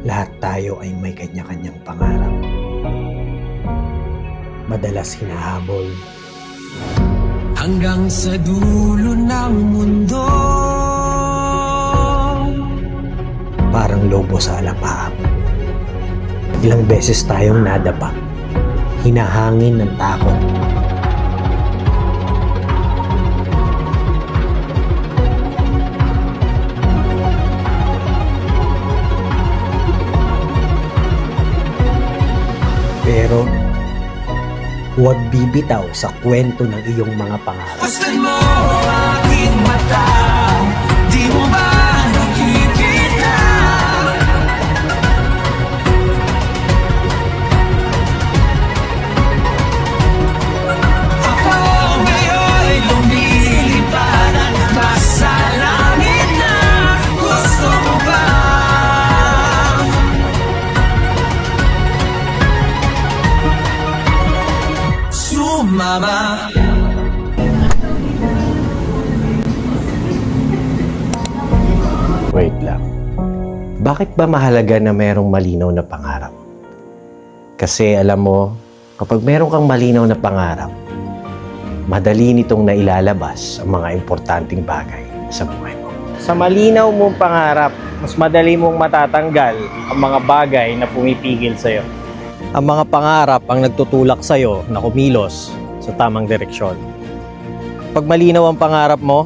Lahat tayo ay may kanya-kanyang pangarap. Madalas hinahabol. Hanggang sa dulo ng mundo. Parang lobo sa alapaap. Ilang beses tayong nadapa. Hinahangin ng takot. Pero huwag bibitaw sa kwento ng iyong mga pangarap. Buksan mo ang aking mata. Di mo ba nakikita? Ako ngayon'y lumilipad at nasa langit na. Gusto mo ba? Sumama. Wait lang. Bakit ba mahalaga na merong malinaw na pangarap? Kasi alam mo, kapag meron kang malinaw na pangarap, madali nitong nailalabas ang mga importanteng bagay sa buhay mo. Sa malinaw mong pangarap, mas madali mong matatanggal ang mga bagay na pumipigil sa'yo. Ang mga pangarap ang nagtutulak sa'yo na kumilos sa tamang direksyon. Pag malinaw ang pangarap mo,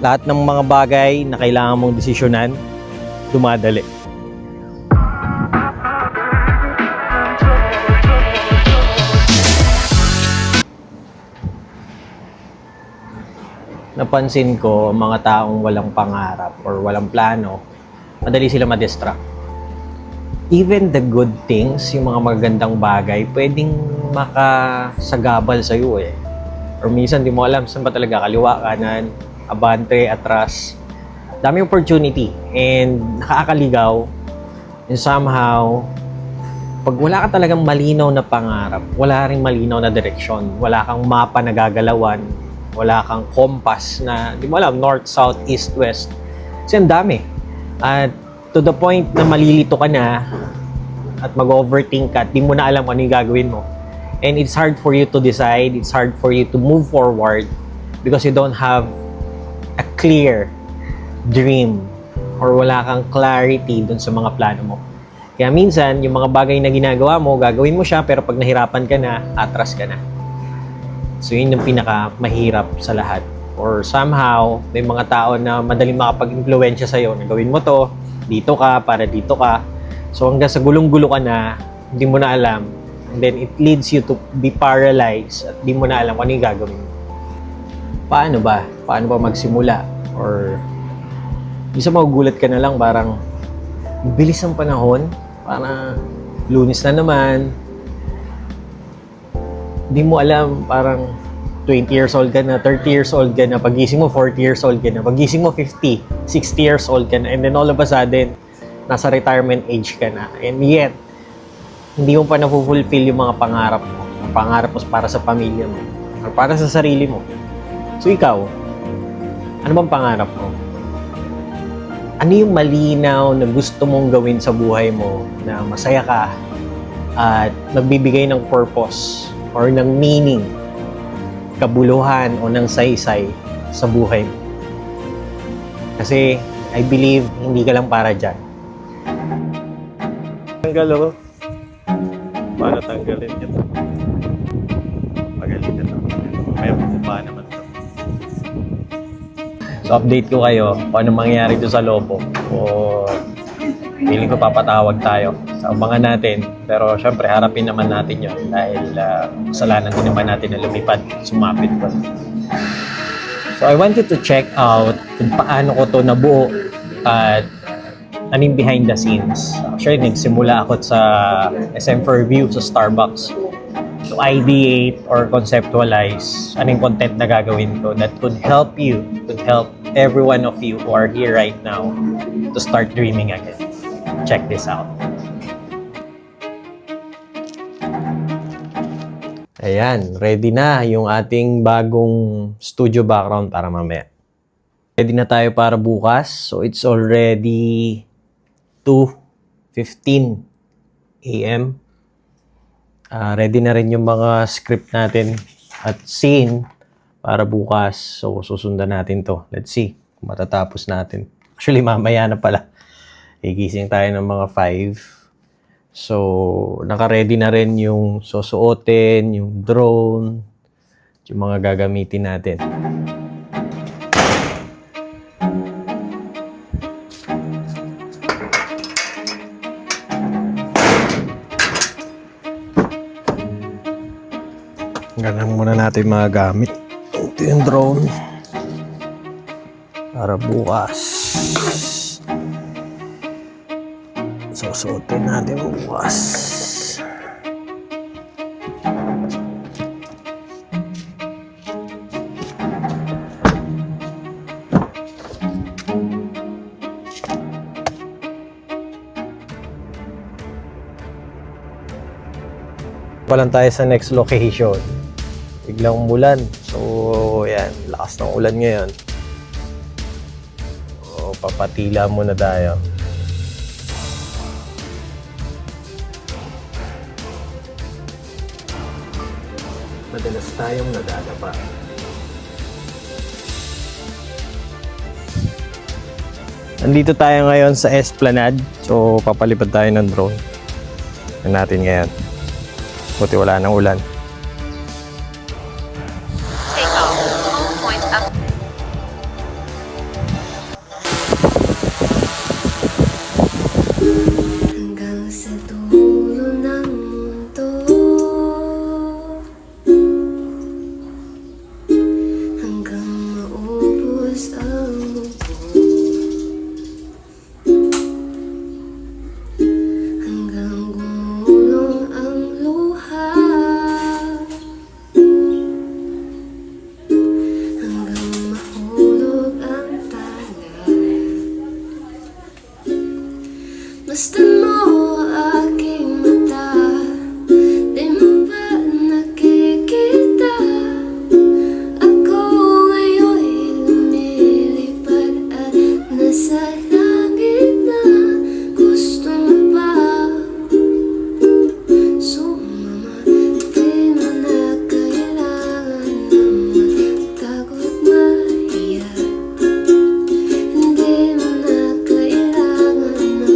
lahat ng mga bagay na kailangan mong desisyonan, dumadali. Napansin ko, ang mga taong walang pangarap or walang plano, madali sila ma-distract. Even the good things, yung mga magagandang bagay, pwedeng makasagabal sa'yo eh. Or minsan, di mo alam saan ba talaga, kaliwa, kanan, abante, atras. Daming opportunity and nakakaligaw. And somehow, pag wala ka talagang malinaw na pangarap, wala ring malinaw na direksyon, wala kang mapa na gagalawan, wala kang compass na, di mo alam, north, south, east, west. Kasi ang dami. At to the point na malilito ka na at mag-overthink ka at di mo na alam ano yung gagawin mo. And it's hard for you to decide, it's hard for you to move forward because you don't have a clear dream or wala kang clarity dun sa mga plano mo. Kaya minsan, yung mga bagay na ginagawa mo, gagawin mo siya, pero pag nahirapan ka na, atras ka na. So, yun yung pinaka-mahirap sa lahat. Or somehow, may mga tao na madaling makapag-impluwensya sa'yo na gawin mo to, dito ka, para dito ka. So, hanggang sa gulong-gulo ka na, hindi mo na alam. And then, it leads you to be paralyzed at hindi mo na alam ano yung gagawin mo. Paano ba? Paano ba magsimula? Or, isa magugulat ka na lang, parang, bilis ang panahon, parang, Lunes na naman, di mo alam, parang 20 years old ka na, 30 years old ka na, pagising mo 40 years old ka na, pagising mo 50, 60 years old ka na, and then all of a sudden, nasa retirement age ka na. And yet, hindi mo pa na-fulfill yung mga pangarap mo. Ang pangarap mo para sa pamilya mo, or para sa sarili mo. So ikaw, ano bang pangarap mo? Ano yung malinaw na gusto mong gawin sa buhay mo na masaya ka at nagbibigay ng purpose or ng meaning, kabuluhan o ng saysay sa buhay mo. Kasi I believe hindi ka lang para dyan. Tanggal ako. Paano tanggalin ito? Magaling ito. Kaya bumaba naman ito. So update ko kayo kung ano mangyayari doon sa Lobo. O feeling ko papatawag tayo. So abangan natin. Pero syempre harapin naman natin yun dahil kasalanan din naman natin na lumipad, sumapit pa. So I wanted to check out kung paano ko to nabuo at anong behind the scenes. Actually, nagsimula ako sa SM Fairview sa Starbucks to ideate or conceptualize anong content na gagawin ko that could help you, could help every one of you who are here right now to start dreaming again. Check this out. Ayan, ready na yung ating bagong studio background para mamaya. Ready na tayo para bukas. So it's already 2 5:15 a.m. Ready na rin yung mga script natin at scene para bukas. So, susundan natin to. Let's see kung matatapos natin. Actually, mamaya na pala. Igising tayo ng mga 5. So, naka-ready na rin yung susuotin, yung drone, yung mga gagamitin natin. Ganun muna natin mga gamit. Ito yung drone. Para bukas. Susuotin natin bukas. Palang tayo sa next location. Biglang umulan. So, yan. Lakas ng ulan ngayon. So, papatila muna tayo. Madalas tayong nadadapa. Nandito tayo ngayon sa Esplanade. So, papalipad tayo ng drone. Yan natin ngayon. Buti wala nang ulan. Take off. Home point up. Hanggang sa dulo ng mundo, hanggang maubos ang mundo, hanggang gumulong ang luha, hanggang mahulog ang talay. Basta mo aking mata, di mo ba nakikita? Ako ngayon'y lumilipad at nasa langit na. Gusto mo ba sumama? Di mo na kailangan na magtago't mahiya. Hindi mo na kailangan na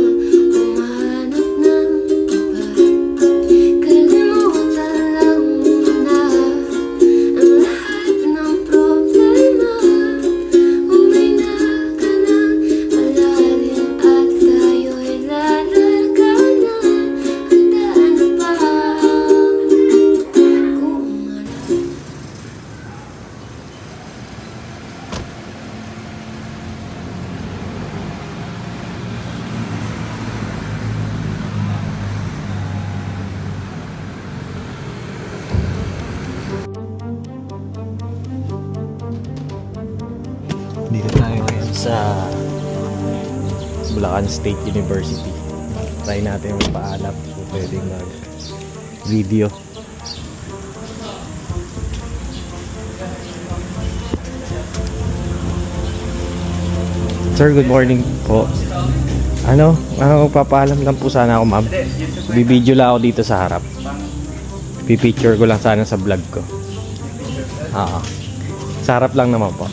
humanap ng iba. Kalimutan lang muna ang lahat ng problema. Huminga ka ng malalim at tayo'y lalarga na. Handa na ba kumarap? Dito tayo ngayon sa Bulacan State University. Try natin yung paalap kung pwedeng mag-video. Sir, good morning po. Magpapaalam lang po sana ako, ma'am. Bibideo lang ako dito sa harap. Pipicture ko lang sana sa vlog ko. Sa harap lang naman po.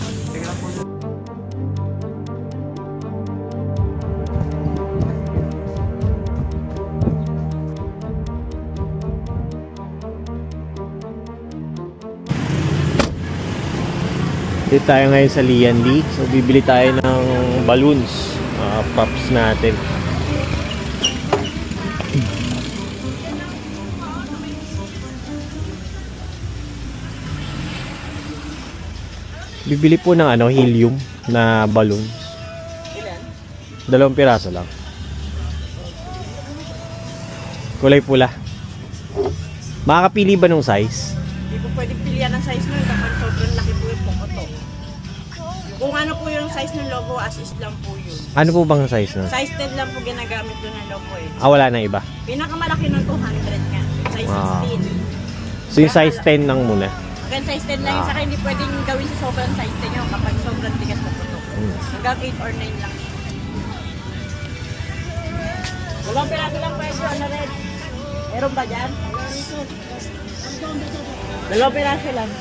Dito tayo ngayon sa Lianli. So, bibili tayo ng balloons. Pops natin. Bibili po ng helium na balloons. Ilan? 2 piraso lang. Kulay pula. Makakapili ba ng size? Hindi po pwedeng pilihan ng size nun kapag sobrang laki po yung pukoto. Kung ano po yung size ng logo, as is lang po yun. Ano po bang size nun? Size 10 lang po ginagamit doon ng logo eh. Wala na iba. Pinakamalaki ng 200 nga. Size Ah. 16. So yung size 10 lang muna. Hanggang size 10 lang yun. Saka hindi pwedeng gawin sa sobrang size 10 yun kapag sobrang tigas na puto. Hanggang 8 or 9 lang. Dalawang piraso lang presyo, ano rin? Meron ba dyan? Dalawang piraso lang.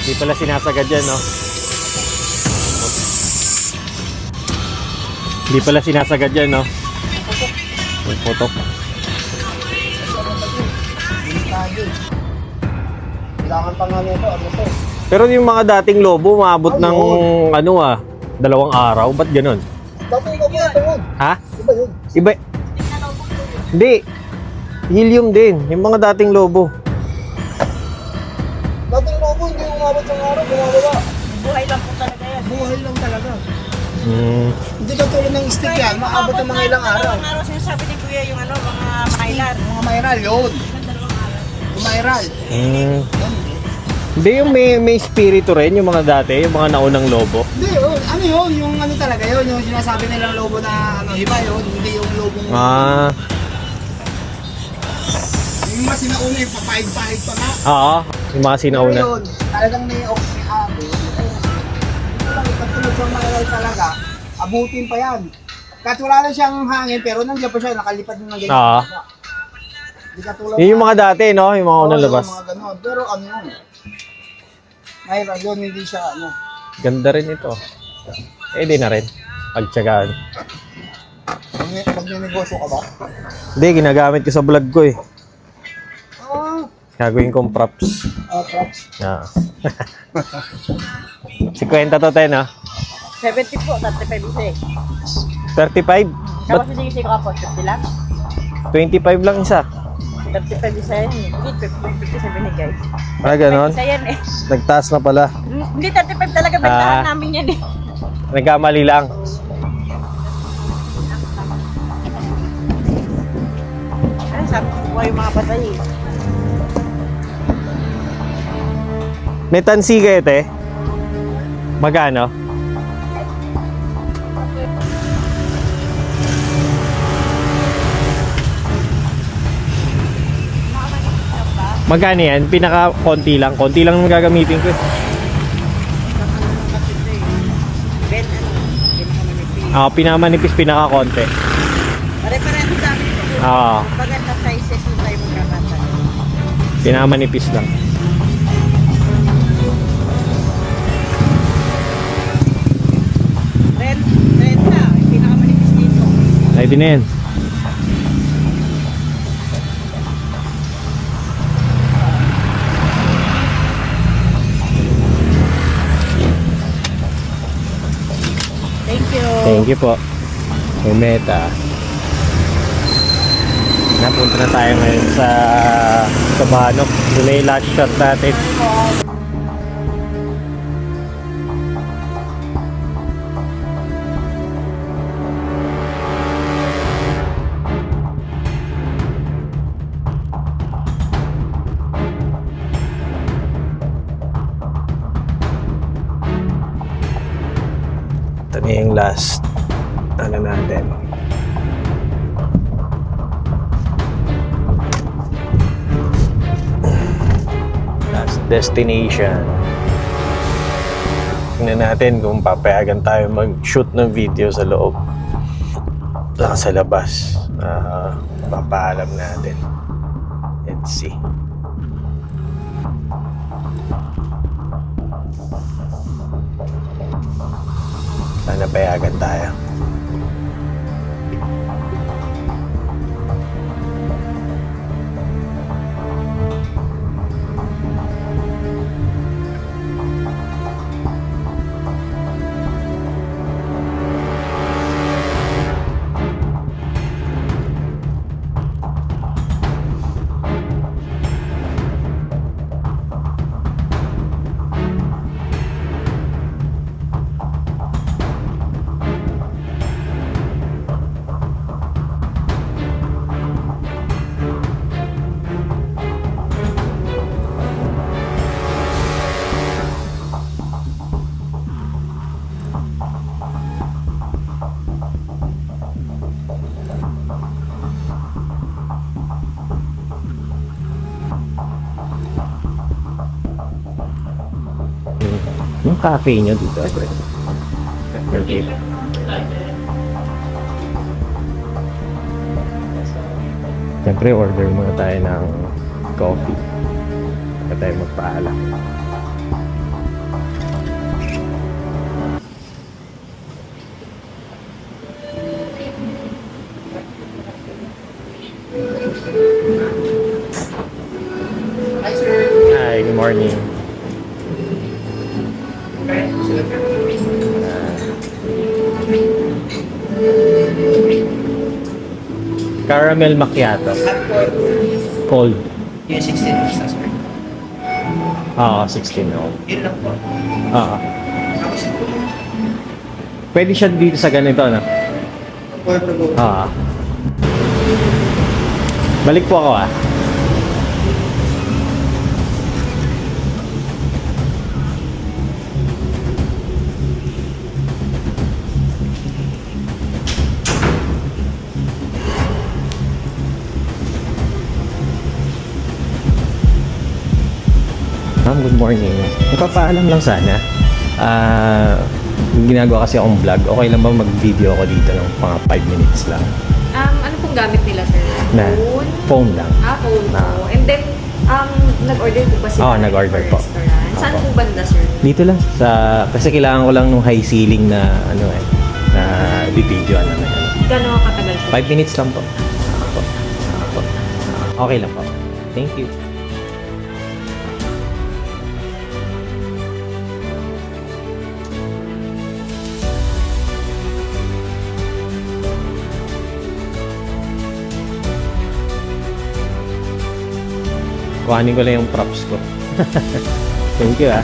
Hindi pala sinasagad yan, no? Hindi pala sinasagad yan, no? May putok. Kailangan pa nga nito, ano to? Pero yung mga dating lobo, maabot ng, 2 araw. Ba't ganun? Dati ko ba ito yun? Ha? Iba yun. Iba? Hindi. Helium din. Yung mga dating lobo. Dating lobo, hindi umabot ng araw, bumababa. Buhay lang po talaga yan. Buhay lang talaga. Hmm. Hindi ka tulad ng stick yan, maabot ng mga ilang araw. Dalawang araw sinasabi ni Kuya yung ano, mga makailan. Mga mayral, yun. Yung mayral. Hmm. Hindi yung may spirito rin, yung mga dati, yung mga naunang lobo. Hindi, yun. Ano yun? Yung ano talaga yun, yung sinasabi nilang lobo na ano, iba yun. Hindi yung lobong... Ah. Yung mas sinauna yung papahid-pahid pa nga. Oo. Yung mga sinauna. Pero yun, talagang may abo. Ito lang, ikatulog sa mayral talaga, abutin pa yan. Kahit wala na siyang hangin, pero nandiyan pa siya, nakalipad na ng ganyan. Oo. Hindi katulad Yun yung mga dati, no? Yung mga unang labas. Mga ganon. Pero ano yun, mayral yun, hindi siya ano. Ganda rin ito. Eh, di na rin. Pagtsagaan. Pag negosyo ka ba? Hindi, ginagamit ko sa vlog ko eh. Ah, Gagawin kong props. props. Ah. 50 to 10, ah. 70 po, 35 isa eh. 35? Tapos Ba't sige ko po, 50 lang. 25 lang isa? 35 isa yan eh. Hindi, 50 binigay. Ah, ganon? Isa yan eh. Nagtaas na pala. Hindi, 35 talaga bentahan namin yan eh. Nagkamali lang. Ano sabi ko buhay yung mga patay eh. May tansi kayo, te? Magano? Magkano yan? Pinaka-konti lang. Konti lang naman gagamitin ko. Ben, ano? Pinakamanipis. Pinamanipis, pinaka-konti. Pare-pareho sa amin. Oo. Maganda sizes yung tayo magkakata. Pinamanipis lang. Red na. Yung pinakamanipis dito. Ay, din na yan. Thank you. Thank you po. May meta. Napunta na tayo ngayon sa Banok. Doon na yung last shot natin. Ito na yung last ano natin. Last destination. Tingnan natin kung papayagan tayo mag-shoot ng video sa loob. Sa labas. Papaalam natin. Let's see. Sana payagan tayo. Yung cafe nyo dito. Okay. Siyempre, order muna tayo ng coffee. Saka tayo magpaalam. Hi, sir. Hi, good morning. Caramel macchiato. Cold. Yung 16 inch na, sir. Oo, 16 old. Yun lang po. Oo. Tapos ito, Pwede siya dito sa ganito, no? portable. Oo. Balik po ako, ah. Ma'am, good morning. Magpapaalam lang sana. Ginagawa kasi akong vlog. Okay lang ba mag-video ako dito ng mga 5 minutes lang? Ano pong gamit nila, sir? Na, Phone? phone lang. Phone Na. po. And then, nag-order po ba sila? Oo, nag-order for po. restaurant? Saan Opo. po banda, sir? Dito lang. Kasi kailangan ko lang nung high ceiling na na bibidyoan naman. Gano'n katagal po? 5 minutes lang po. Opo. Opo. Okay lang po. Thank you. Kuhanin ko lang yung props ko. Thank you, ah.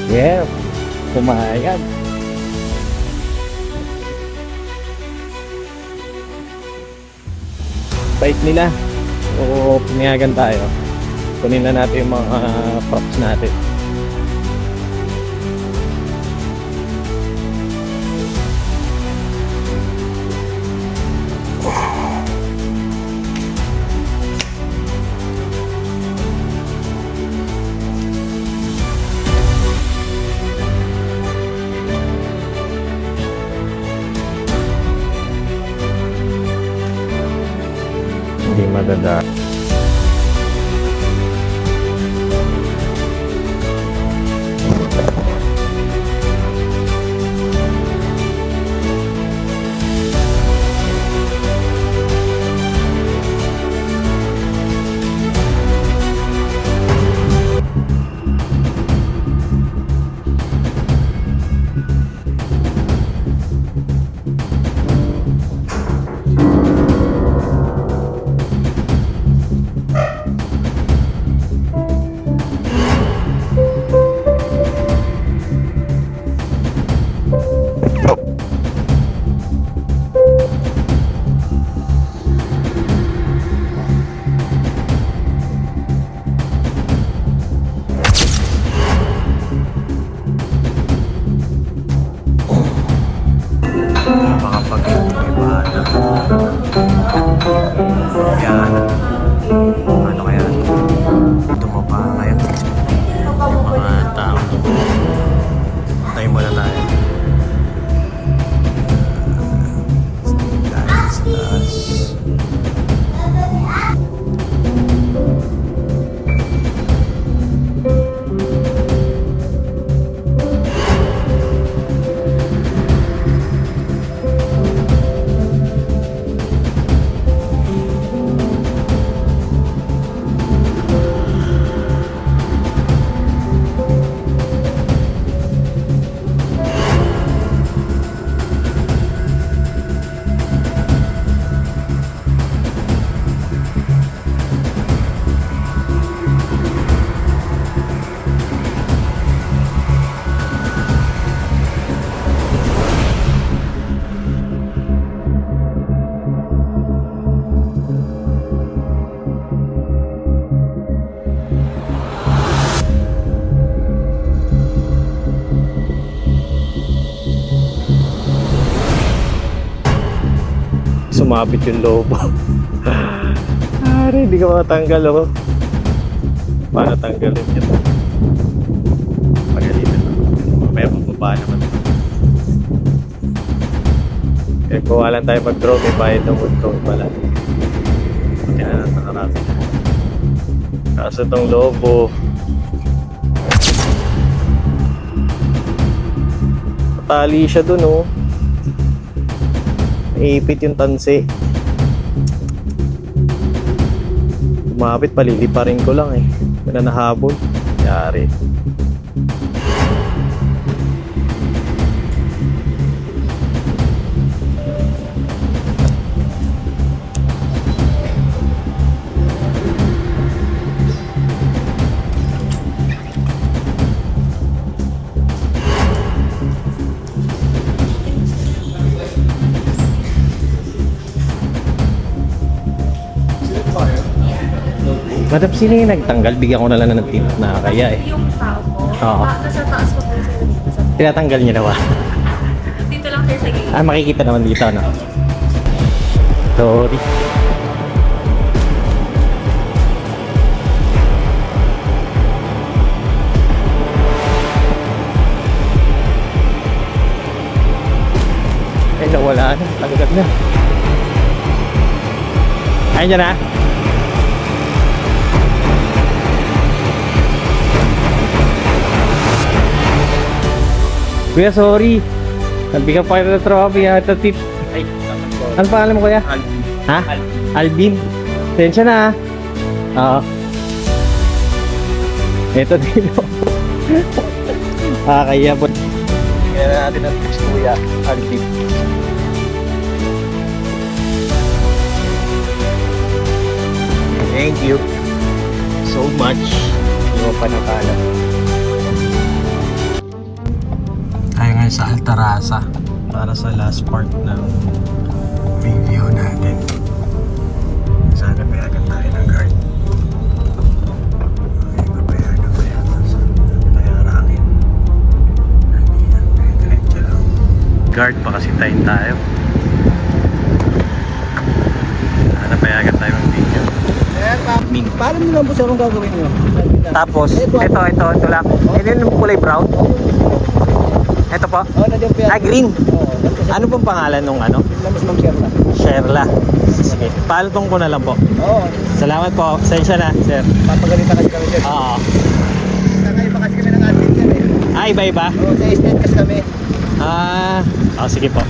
Yeah, pumayag. Bait nila. Oo, pinayagan tayo. Kunin na natin yung mga props natin. Hindi madada. Makapag-ibig ba? Yan. Ano kaya? Dumapa kaya? Mga taong dumapa. Tayo muna tayo. Guys, sumabit yung lobo. Yari, hindi ka matanggal oh. Paano tanggalin yun? Pagalitan ako. Mamaya mababa naman. Kaya kuha lang tayo mag-draw, may bayad ng wood count pala. Buti na lang nakarating. Kaso itong lobo, tali siya dun oh. Naipit yung tansi. Kumapit, paliliparin ko lang eh. May nahabol. Yari. Madam, sino yung nagtanggal? Bigyan ko na lang ng tip na kaya eh. Yung tao po. Oo. Nasa taas po po sir. Tinatanggal niya na ba? Dito lang sir sa gilid. Makikita naman dito, no? Sorry. Ay, nawala na. Tagagat na. Ayun dyan na. Kuya, sorry. Nabigyan pa kayo ng trophy at tip. Ay, dapat ko. Ano pangalan mo, kuya? Ha? Alvin. Tensya na, ha? Oo. Ito din, oh. Kaya po. Kaya na natin ang tips, kuya. Alvin. Thank you so much. Hindi mo pa nakala. Tayo ngayon sa Altarasa para sa last part ng video natin. Sana payagan tayo ng guard. Okay, papayagan tayo. Tayo harangin. Hindi yan, diretso lang. Guard pa kasi tayo. Sana payagan tayo ng video. Paano mo lang po sa anong gagawin nyo? Tapos, ito lang. Ito yung kulay brown. Ito po. Oo, nandiyan po yan. Green. Oo, Ano pong pangalan nung ano? Lamas Ma'am Sherla. Sherla. Sige. Palutong ko na lang po. Oo, Salamat po. Sensya na, sir. papagalitan kasi kami sir. Oo. Iba kasi kami ng admin sir eh. Iba-iba? Oo, sa estate kasi kami. Sige po.